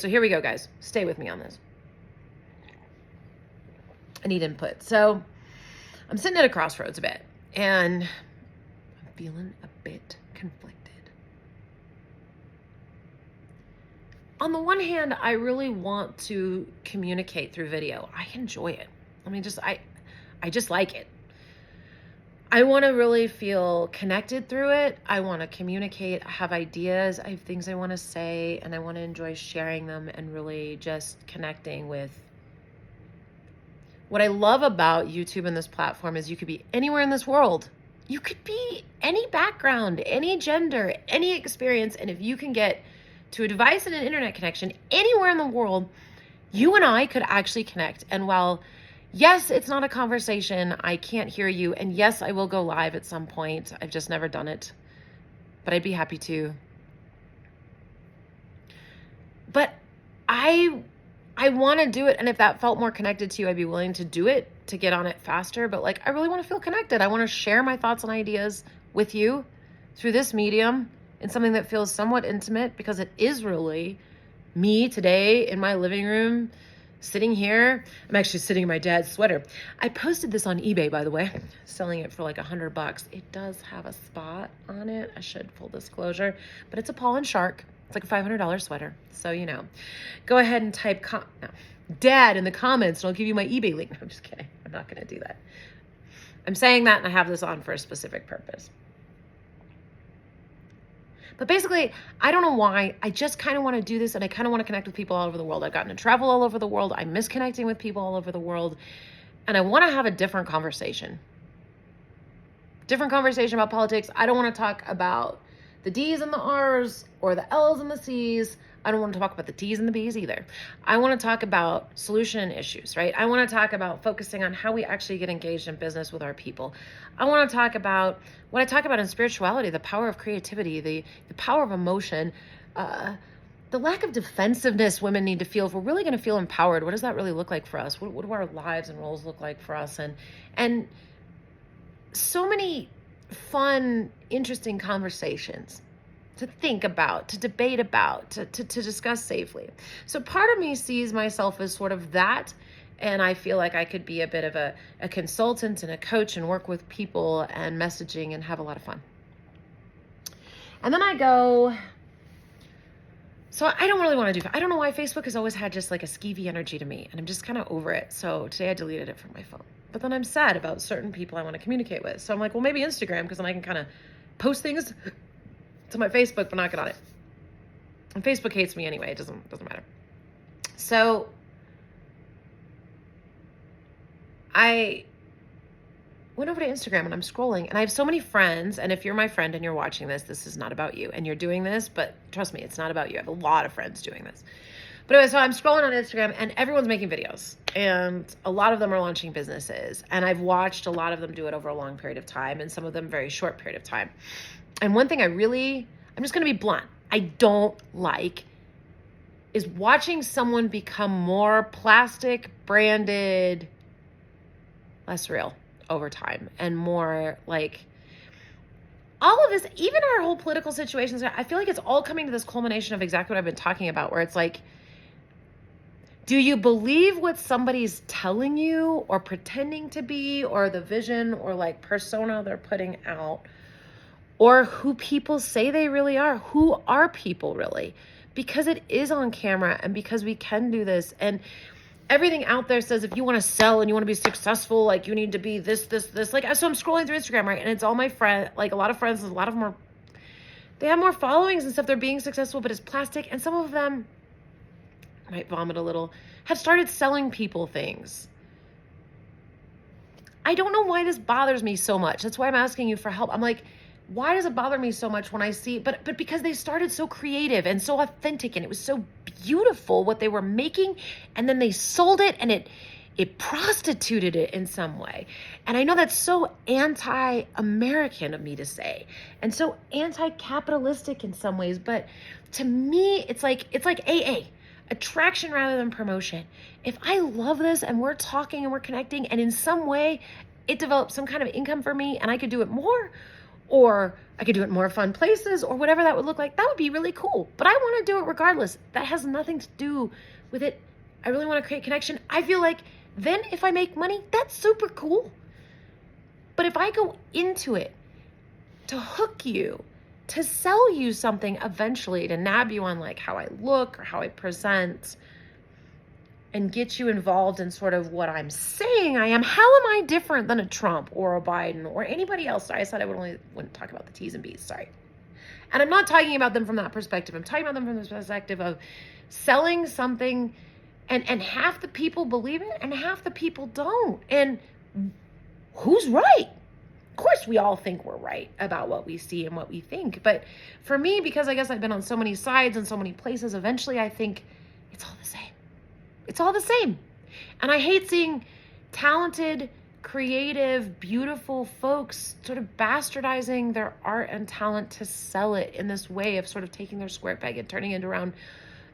So here we go, guys. Stay with me on this. I need input. So I'm sitting at a crossroads a bit, and I'm feeling a bit conflicted. On the one hand, I really want to communicate through video. I enjoy it. I just like it. I want to really feel connected through it. I want to communicate. I have ideas. I have things I want to say, and I want to enjoy sharing them and really just connecting with. What I love about YouTube and this platform is you could be anywhere in this world. You could be any background, any gender, any experience. And if you can get to a device and an internet connection anywhere in the world, you and I could actually connect. And while, yes, it's not a conversation, I can't hear you. And yes, I will go live at some point. I've just never done it, but I'd be happy to. But I want to do it. And if that felt more connected to you, I'd be willing to do it, to get on it faster. But like, I really want to feel connected. I want to share my thoughts and ideas with you through this medium in something that feels somewhat intimate, because it is really me today in my living room, sitting here. I'm actually sitting in my dad's sweater. I posted this on eBay, by the way, selling it for like $100. It does have a spot on it. I should, full disclosure, but it's a Paul and Shark. It's like a $500 sweater. So, go ahead and type dad in the comments and I'll give you my eBay link. No, I'm just kidding. I'm not going to do that. I'm saying that and I have this on for a specific purpose. But basically, I don't know why. I just kind of want to do this, and I kind of want to connect with people all over the world. I've gotten to travel all over the world. I miss connecting with people all over the world. And I want to have a different conversation. Different conversation about politics. I don't want to talk about the D's and the R's or the L's and the C's. I don't want to talk about the T's and the B's either. I want to talk about solution issues, right? I want to talk about focusing on how we actually get engaged in business with our people. I want to talk about what I talk about in spirituality, the power of creativity, the power of emotion, the lack of defensiveness women need to feel. If we're really going to feel empowered, what does that really look like for us? What do our lives and roles look like for us? And so many fun, interesting conversations to think about, to debate about, to discuss safely. So part of me sees myself as sort of that, and I feel like I could be a bit of a consultant and a coach and work with people and messaging and have a lot of fun. And then I go, so I don't really want to do, I don't know why Facebook has always had just like a skeevy energy to me, and I'm just kind of over it. So today I deleted it from my phone. But then I'm sad about certain people I want to communicate with. So I'm like, well, maybe Instagram, because then I can kind of post things to my Facebook, but not get on it. And Facebook hates me anyway. It doesn't matter. So I went over to Instagram and I'm scrolling, and I have so many friends. And if you're my friend and you're watching this, this is not about you, and you're doing this, but trust me, it's not about you. I have a lot of friends doing this. But anyway, so I'm scrolling on Instagram and everyone's making videos, and a lot of them are launching businesses. And I've watched a lot of them do it over a long period of time, and some of them very short period of time. And one thing I'm just going to be blunt, I don't like is watching someone become more plastic, branded, less real over time, and more like all of this, even our whole political situations. I feel like it's all coming to this culmination of exactly what I've been talking about, where it's like, do you believe what somebody's telling you or pretending to be, or the vision or like persona they're putting out, or who people say they really are? Who are people really? Because it is on camera, and because we can do this, and everything out there says if you want to sell and you want to be successful, like you need to be this. Like, so I'm scrolling through Instagram, right? And it's all my friends, like a lot of friends, a lot of them are, they have more followings and stuff. They're being successful, but it's plastic. And some of them, I might vomit a little, have started selling people things. I don't know why this bothers me so much. That's why I'm asking you for help. I'm like, why does it bother me so much when I see, but because they started so creative and so authentic, and it was so beautiful what they were making, and then they sold it, and it prostituted it in some way. And I know that's so anti-American of me to say, and so anti-capitalistic in some ways, but to me, it's like AA, attraction rather than promotion. If I love this and we're talking and we're connecting, and in some way it develops some kind of income for me, and I could do it more, or I could do it in more fun places, or whatever that would look like. That would be really cool. But I want to do it regardless. That has nothing to do with it. I really want to create connection. I feel like then if I make money, that's super cool. But if I go into it to hook you, to sell you something eventually, to nab you on like how I look or how I present, and get you involved in sort of what I'm saying I am, how am I different than a Trump or a Biden or anybody else? Sorry, I said I wouldn't talk about the T's and B's, sorry. And I'm not talking about them from that perspective. I'm talking about them from the perspective of selling something and half the people believe it and half the people don't. And who's right? Of course, we all think we're right about what we see and what we think. But for me, because I guess I've been on so many sides and so many places, eventually I think it's all the same. It's all the same. And I hate seeing talented, creative, beautiful folks sort of bastardizing their art and talent to sell it in this way of sort of taking their square peg and turning it around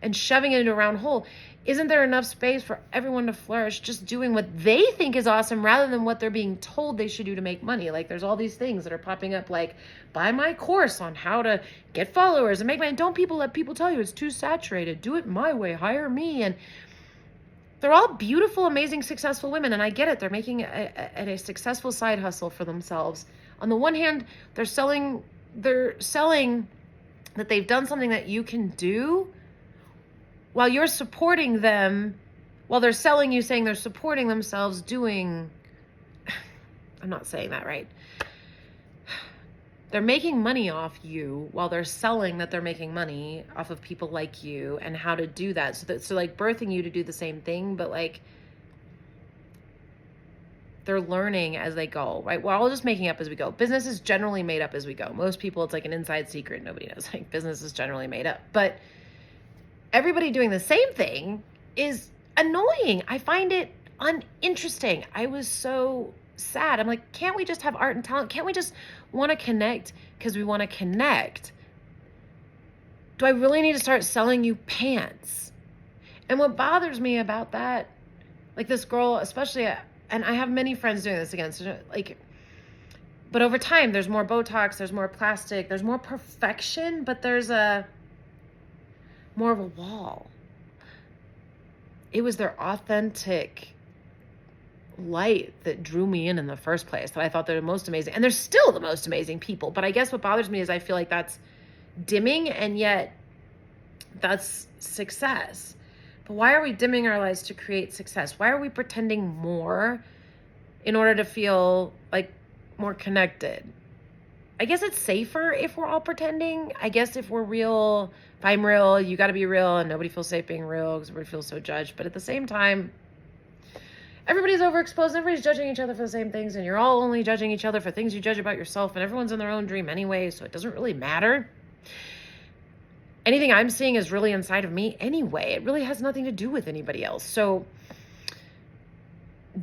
and shoving it into a round hole. Isn't there enough space for everyone to flourish just doing what they think is awesome rather than what they're being told they should do to make money? Like there's all these things that are popping up like, buy my course on how to get followers and make money. Don't let people tell you it's too saturated. Do it my way. Hire me. And they're all beautiful, amazing, successful women. And I get it. They're making a successful side hustle for themselves. On the one hand, they're selling that they've done something that you can do while you're supporting them, while they're selling you saying they're supporting themselves doing, I'm not saying that right. They're making money off you while they're selling that they're making money off of people like you and how to do that. So like birthing you to do the same thing, but like they're learning as they go, right? We're all just making up as we go. Business is generally made up as we go. Most people, it's like an inside secret. Nobody knows. Like business is generally made up, but everybody doing the same thing is annoying. I find it uninteresting. I was so sad. I'm like, can't we just have art and talent? Can't we just want to connect because we want to connect? Do I really need to start selling you pants? And what bothers me about that, like this girl, especially, and I have many friends doing this again, so like, but over time, there's more Botox, there's more plastic, there's more perfection, but there's more of a wall. It was their authentic light that drew me in the first place, that I thought they're the most amazing. And they're still the most amazing people. But I guess what bothers me is I feel like that's dimming, and yet that's success. But why are we dimming our lights to create success? Why are we pretending more in order to feel like more connected? I guess it's safer if we're all pretending. I guess if we're real, if I'm real, you got to be real, and nobody feels safe being real because everybody feels so judged. But at the same time, everybody's overexposed, and everybody's judging each other for the same things, and you're all only judging each other for things you judge about yourself, and everyone's in their own dream anyway, so it doesn't really matter. Anything I'm seeing is really inside of me anyway. It really has nothing to do with anybody else. So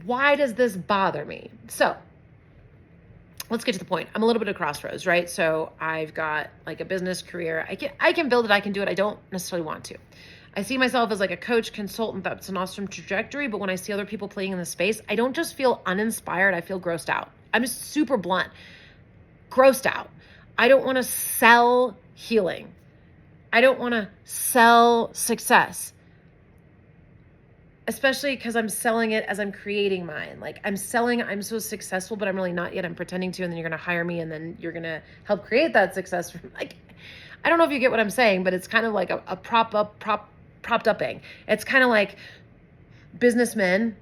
why does this bother me? So let's get to the point. I'm a little bit at a crossroads, right? So I've got like a business career. I can build it. I can do it. I don't necessarily want to. I see myself as like a coach, consultant. That's an awesome trajectory. But when I see other people playing in the space, I don't just feel uninspired. I feel grossed out. I'm just super blunt. Grossed out. I don't want to sell healing. I don't want to sell success. Especially because I'm selling it as I'm creating mine. Like I'm so successful, but I'm really not yet. I'm pretending to, and then you're going to hire me, and then you're going to help create that success. Like, I don't know if you get what I'm saying, but it's kind of like a propped upping. It's kind of like businessmen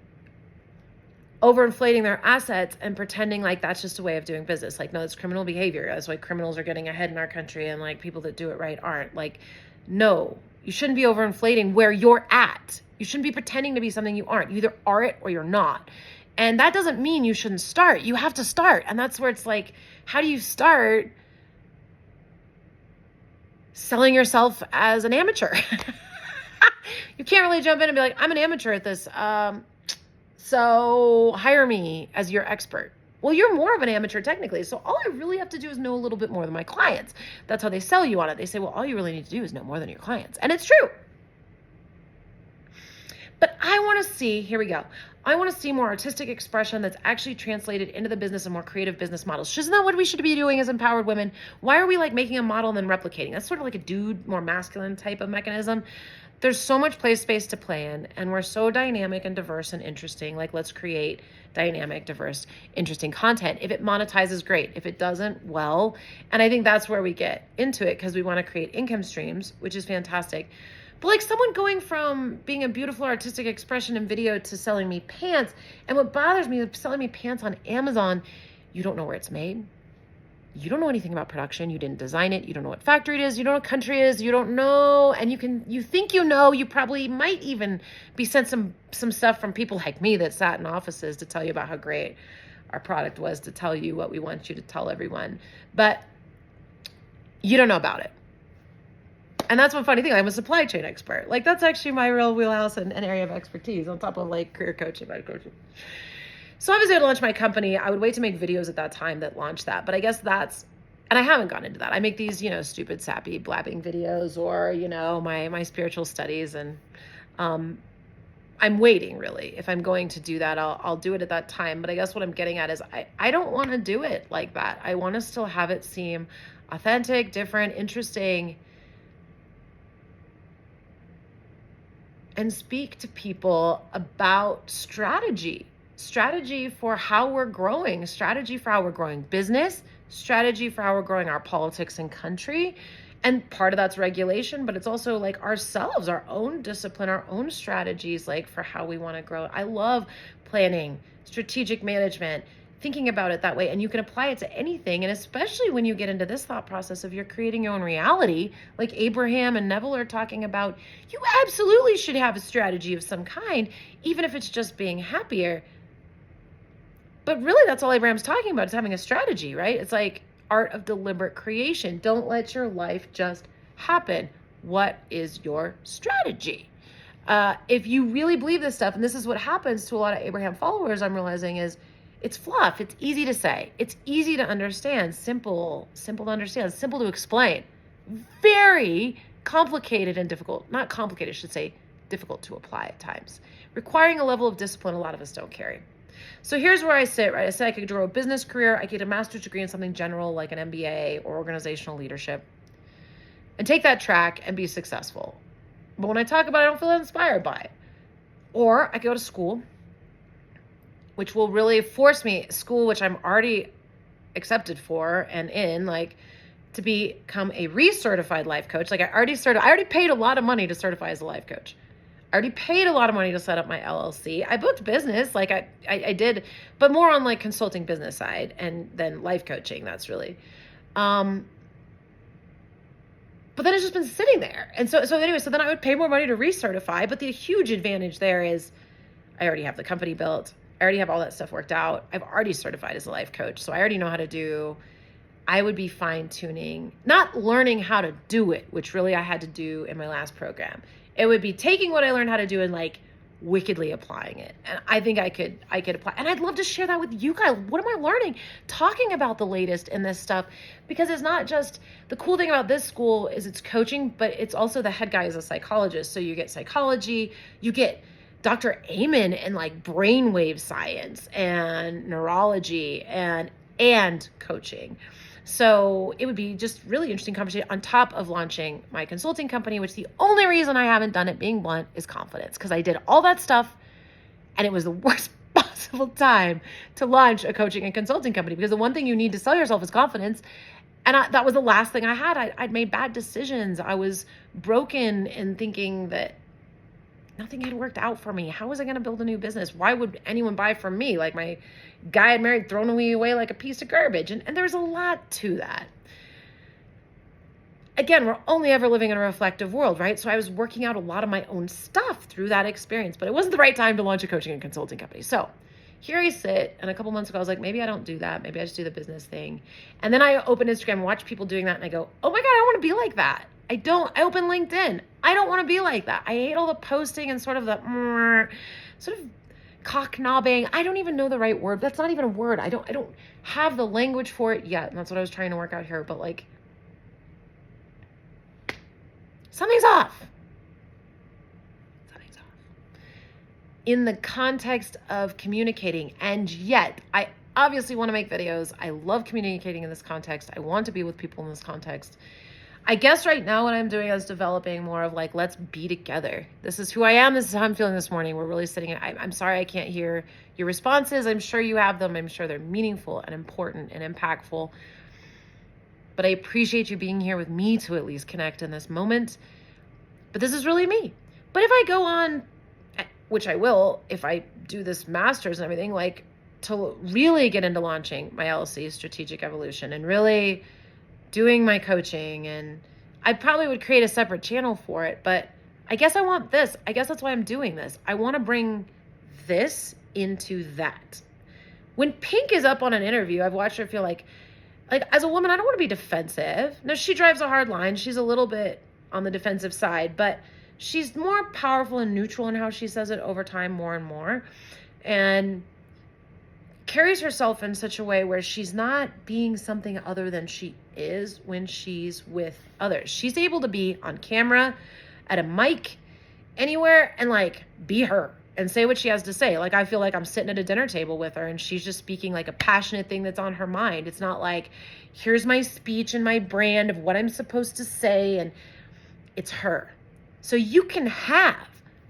overinflating their assets and pretending like that's just a way of doing business. Like, no, it's criminal behavior. That's why criminals are getting ahead in our country, and like people that do it right aren't. Like, no, you shouldn't be overinflating where you're at. You shouldn't be pretending to be something you aren't. You either are it or you're not. And that doesn't mean you shouldn't start. You have to start. And that's where it's like, how do you start selling yourself as an amateur? You can't really jump in and be like, I'm an amateur at this. So hire me as your expert. Well, you're more of an amateur technically. So all I really have to do is know a little bit more than my clients. That's how they sell you on it. They say, well, all you really need to do is know more than your clients. And it's true. But I want to see, here we go. I want to see more artistic expression that's actually translated into the business and more creative business models. Isn't that what we should be doing as empowered women? Why are we like making a model and then replicating? That's sort of like a dude, more masculine type of mechanism. There's so much play space to play in, and we're so dynamic and diverse and interesting. Like, let's create dynamic, diverse, interesting content. If it monetizes, great. If it doesn't, well. And I think that's where we get into it, because we want to create income streams, which is fantastic. But like someone going from being a beautiful artistic expression in video to selling me pants, and what bothers me is selling me pants on Amazon, you don't know where it's made. You don't know anything about production. You didn't design it. You don't know what factory it is. You don't know what country it is. You don't know. And you think you know, you probably might even be sent some stuff from people like me that sat in offices to tell you about how great our product was, to tell you what we want you to tell everyone. But you don't know about it. And that's one funny thing. I'm a supply chain expert. Like, that's actually my real wheelhouse and an area of expertise on top of like career coaching, life coaching. So I was able to launch my company. I would wait to make videos at that time that launched that. But I guess that's, and I haven't gone into that. I make these, stupid, sappy, blabbing videos, or, my spiritual studies. And I'm waiting, really. If I'm going to do that, I'll do it at that time. But I guess what I'm getting at is I don't want to do it like that. I want to still have it seem authentic, different, interesting, and speak to people about strategy for how we're growing, strategy for how we're growing business, strategy for how we're growing our politics and country. And part of that's regulation, but it's also like ourselves, our own discipline, our own strategies, like for how we want to grow. I love planning, strategic management, thinking about it that way. And you can apply it to anything. And especially when you get into this thought process of you're creating your own reality, like Abraham and Neville are talking about, you absolutely should have a strategy of some kind, even if it's just being happier. But really, that's all Abraham's talking about, is having a strategy, right? It's like art of deliberate creation. Don't let your life just happen. What is your strategy? If you really believe this stuff, and this is what happens to a lot of Abraham followers, I'm realizing, is it's fluff. It's easy to say. It's easy to understand. Simple to understand. Simple to explain. Very complicated and difficult. Not complicated, I should say, difficult to apply at times. Requiring a level of discipline a lot of us don't carry. So here's where I sit, right? I said I could grow a business career. I could get a master's degree in something general like an MBA or organizational leadership and take that track and be successful. But when I talk about it, I don't feel inspired by it. Or I could go to school, which will really force me, school which I'm already accepted for and in, like, to become a recertified life coach. Like, I already paid a lot of money to certify as a life coach. I already paid a lot of money to set up my LLC. I booked business, like I did, but more on like consulting business side and then life coaching. That's really, but then it's just been sitting there. And so then I would pay more money to recertify. But the huge advantage there is I already have the company built. I already have all that stuff worked out. I've already certified as a life coach. So I already know how to do, I would be fine tuning, not learning how to do it, which really I had to do in my last program. It would be taking what I learned how to do and like wickedly applying it. And I think I could apply. And I'd love to share that with you guys. What am I learning? Talking about the latest in this stuff, because it's not just, the cool thing about this school is it's coaching, but it's also the head guy is a psychologist. So you get psychology, you get Dr. Amen and like brainwave science and neurology and coaching. So it would be just really interesting conversation on top of launching my consulting company, which the only reason I haven't done it, being blunt, is confidence. Because I did all that stuff and it was the worst possible time to launch a coaching and consulting company, because the one thing you need to sell yourself is confidence. And that was the last thing I had. I'd made bad decisions. I was broken in thinking that nothing had worked out for me. How was I going to build a new business? Why would anyone buy from me? Like, my guy I'd married thrown me away like a piece of garbage. And there's a lot to that. Again, we're only ever living in a reflective world, right? So I was working out a lot of my own stuff through that experience, but it wasn't the right time to launch a coaching and consulting company. So here I sit, and a couple months ago, I was like, maybe I don't do that. Maybe I just do the business thing. And then I open Instagram and watch people doing that, and I go, oh my God, I want to be like that. I open LinkedIn. I don't want to be like that. I hate all the posting and sort of the sort of cock knobbing. I don't even know the right word. That's not even a word. I don't have the language for it yet. And that's what I was trying to work out here. But like, something's off. in the context of communicating. And yet, I obviously want to make videos. I love communicating in this context. I want to be with people in this context. I guess right now what I'm doing is developing more of like, let's be together. This is who I am. This is how I'm feeling this morning. We're really sitting in, I'm sorry I can't hear your responses. I'm sure you have them. I'm sure they're meaningful and important and impactful. But I appreciate you being here with me to at least connect in this moment. But this is really me. But if I go on, which I will, if I do this master's and everything, like to really get into launching my LLC, Strategic Evolution, and really doing my coaching, and I probably would create a separate channel for it, but I guess I want this. I guess that's why I'm doing this. I want to bring this into that. When Pink is up on an interview, I've watched her feel like as a woman, I don't want to be defensive. No, she drives a hard line. She's a little bit on the defensive side, but she's more powerful and neutral in how she says it over time, more and more, and carries herself in such a way where she's not being something other than she is when she's with others. She's able to be on camera, at a mic, anywhere, and like be her and say what she has to say. Like I feel like I'm sitting at a dinner table with her and she's just speaking like a passionate thing that's on her mind. It's not like, here's my speech and my brand of what I'm supposed to say, and it's her. So you can have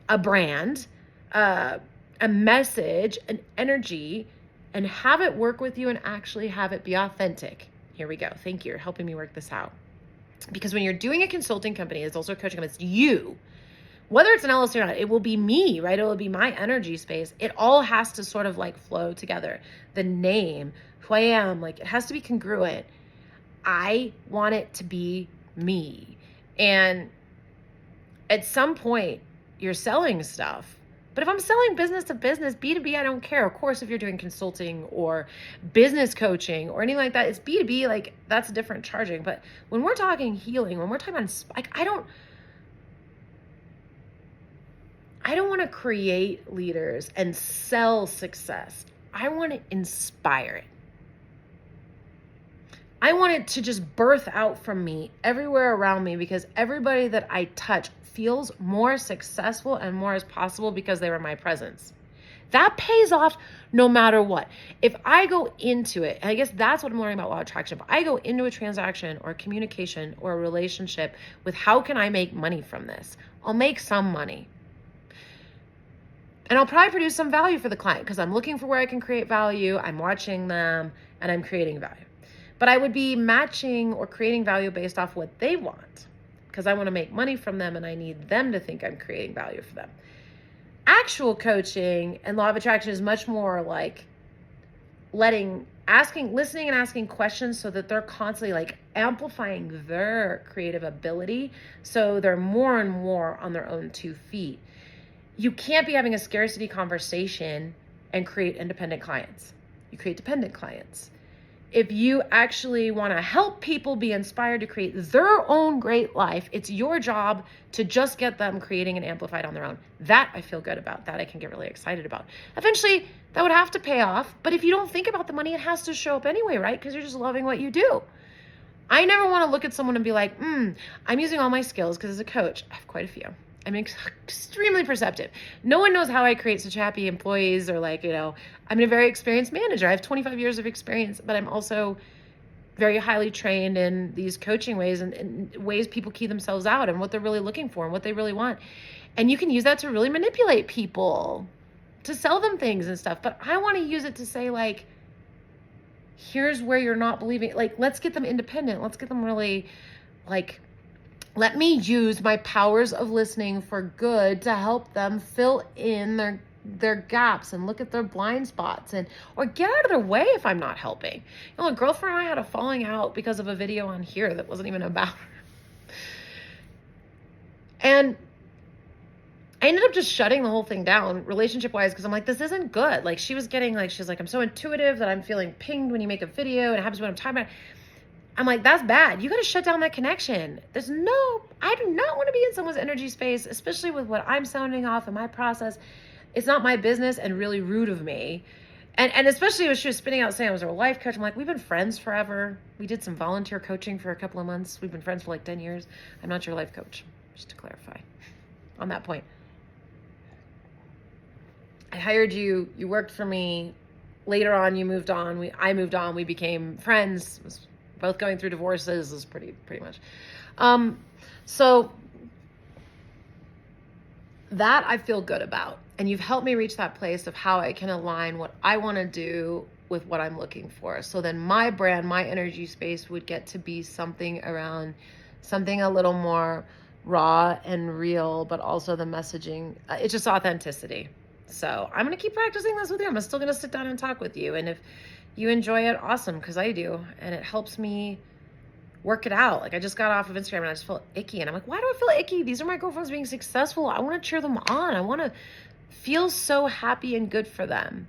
a brand, a message, an energy, and have it work with you and actually have it be authentic. Here we go. Thank you. You're helping me work this out. Because when you're doing a consulting company, it's also a coaching company, it's you. Whether it's an LLC or not, it will be me, right? It will be my energy space. It all has to sort of like flow together. The name, who I am, like it has to be congruent. I want it to be me. And at some point, you're selling stuff. But if I'm selling business to business, B2B, I don't care. Of course, if you're doing consulting or business coaching or anything like that, it's B2B, like that's different charging. But when we're talking healing, when we're talking about, like, I don't want to create leaders and sell success. I want to inspire it. I want it to just birth out from me everywhere around me, because everybody that I touch feels more successful and more as possible because they were my presence. That pays off no matter what. If I go into it, and I guess that's what I'm learning about law of attraction. If I go into a transaction or a communication or a relationship with how can I make money from this, I'll make some money. And I'll probably produce some value for the client because I'm looking for where I can create value. I'm watching them and I'm creating value. But I would be matching or creating value based off what they want, because I want to make money from them and I need them to think I'm creating value for them. Actual coaching and law of attraction is much more like listening and asking questions so that they're constantly like amplifying their creative ability so they're more and more on their own 2 feet. You can't be having a scarcity conversation and create independent clients. You create dependent clients. If you actually want to help people be inspired to create their own great life, it's your job to just get them creating and amplified on their own. That I feel good about. That I can get really excited about. Eventually, that would have to pay off. But if you don't think about the money, it has to show up anyway, right? Because you're just loving what you do. I never want to look at someone and be like, I'm using all my skills, because as a coach, I have quite a few. I'm extremely perceptive. No one knows how I create such happy employees, or like, I'm a very experienced manager. I have 25 years of experience, but I'm also very highly trained in these coaching ways and ways people key themselves out and what they're really looking for and what they really want. And you can use that to really manipulate people, to sell them things and stuff. But I want to use it to say, like, here's where you're not believing. Like, let's get them independent. Let's get them really, like, let me use my powers of listening for good to help them fill in their gaps and look at their blind spots, or get out of their way if I'm not helping. A girlfriend and I had a falling out because of a video on here that wasn't even about her. And I ended up just shutting the whole thing down relationship-wise, because I'm like, this isn't good. Like, she was getting like, she's like, I'm so intuitive that I'm feeling pinged when you make a video, and it happens when I'm talking about it. I'm like, that's bad. You got to shut down that connection. I do not want to be in someone's energy space, especially with what I'm sounding off in my process. It's not my business, and really rude of me. And especially when she was spinning out saying I was her life coach. I'm like, we've been friends forever. We did some volunteer coaching for a couple of months. We've been friends for like 10 years. I'm not your life coach, just to clarify on that point. I hired you, you worked for me. Later on, you moved on. I moved on. We became friends. Was both going through divorces. Was pretty much. So that I feel good about. And you've helped me reach that place of how I can align what I want to do with what I'm looking for. So then my brand, my energy space would get to be something around something a little more raw and real, but also the messaging. It's just authenticity. So I'm going to keep practicing this with you. I'm still going to sit down and talk with you. And if you enjoy it, awesome, because I do. And it helps me work it out. Like I just got off of Instagram and I just felt icky. And I'm like, why do I feel icky? These are my girlfriends being successful. I want to cheer them on. I want to feel so happy and good for them.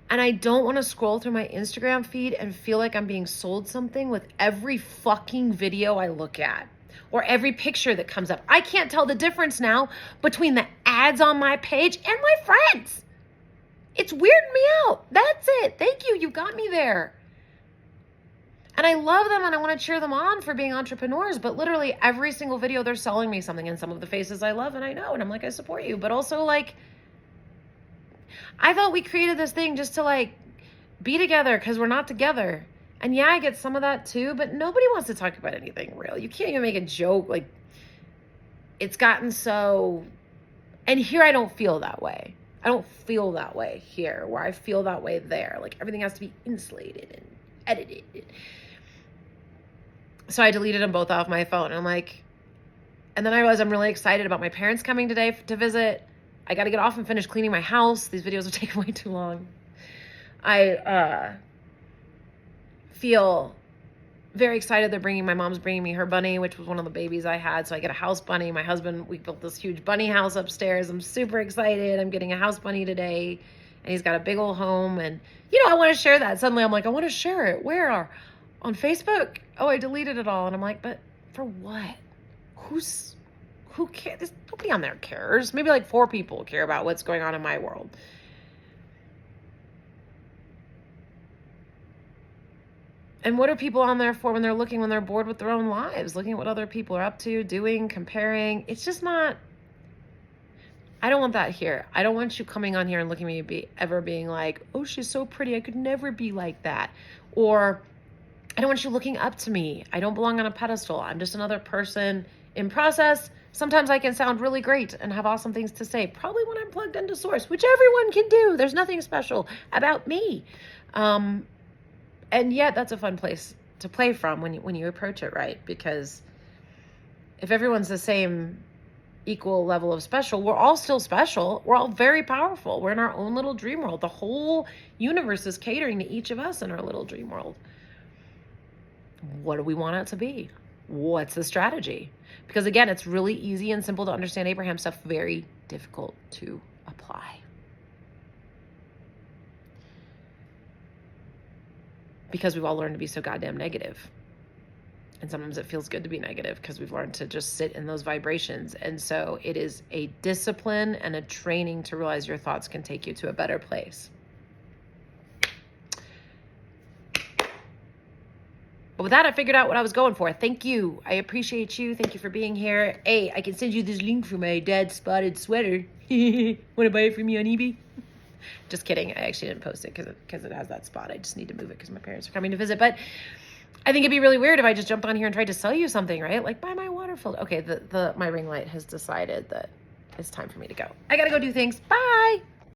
And I don't want to scroll through my Instagram feed and feel like I'm being sold something with every fucking video I look at or every picture that comes up. I can't tell the difference now between the ads on my page and my friends. It's weirding me out. That's it. Thank you. You got me there. And I love them and I want to cheer them on for being entrepreneurs, but literally every single video they're selling me something, and some of the faces I love and I know, and I'm like, I support you. But also like, I thought we created this thing just to like be together because we're not together. And yeah, I get some of that too, but nobody wants to talk about anything real. You can't even make a joke. Like it's gotten so, and here I don't feel that way. I don't feel that way here where I feel that way there. Like everything has to be insulated and edited. So I deleted them both off my phone. And I'm like, and then I realized I'm really excited about my parents coming today to visit. I got to get off and finish cleaning my house. These videos are taking way too long. I feel very excited. My mom's bringing me her bunny, which was one of the babies I had. So I get a house bunny. My husband, we built this huge bunny house upstairs. I'm super excited. I'm getting a house bunny today. And he's got a big old home. And, I want to share that. Suddenly I'm like, I want to share it. Where? On Facebook? Oh, I deleted it all. And I'm like, but for what? Who cares? Nobody on there cares. Maybe like 4 people care about what's going on in my world. And what are people on there for when they're bored with their own lives, looking at what other people are up to, doing, comparing? It's just not, I don't want that here. I don't want you coming on here and looking at me ever being like, oh, she's so pretty. I could never be like that. Or I don't want you looking up to me. I don't belong on a pedestal. I'm just another person in process. Sometimes I can sound really great and have awesome things to say, probably when I'm plugged into source, which everyone can do. There's nothing special about me. And yet that's a fun place to play from when you approach it right, because if everyone's the same equal level of special, we're all still special. We're all very powerful. We're in our own little dream world. The whole universe is catering to each of us in our little dream world. What do we want it to be? What's the strategy? Because again, it's really easy and simple to understand Abraham stuff, very difficult to apply. Because we've all learned to be so goddamn negative. And sometimes it feels good to be negative because we've learned to just sit in those vibrations. And so it is a discipline and a training to realize your thoughts can take you to a better place. But with that, I figured out what I was going for. Thank you. I appreciate you. Thank you for being here. Hey, I can send you this link for my dad's spotted sweater. Want to buy it from me on eBay? Just kidding. I actually didn't post it because it has that spot. I just need to move it because my parents are coming to visit. But I think it'd be really weird if I just jumped on here and tried to sell you something, right? Like, buy my water filter. Okay, my ring light has decided that it's time for me to go. I got to go do things. Bye.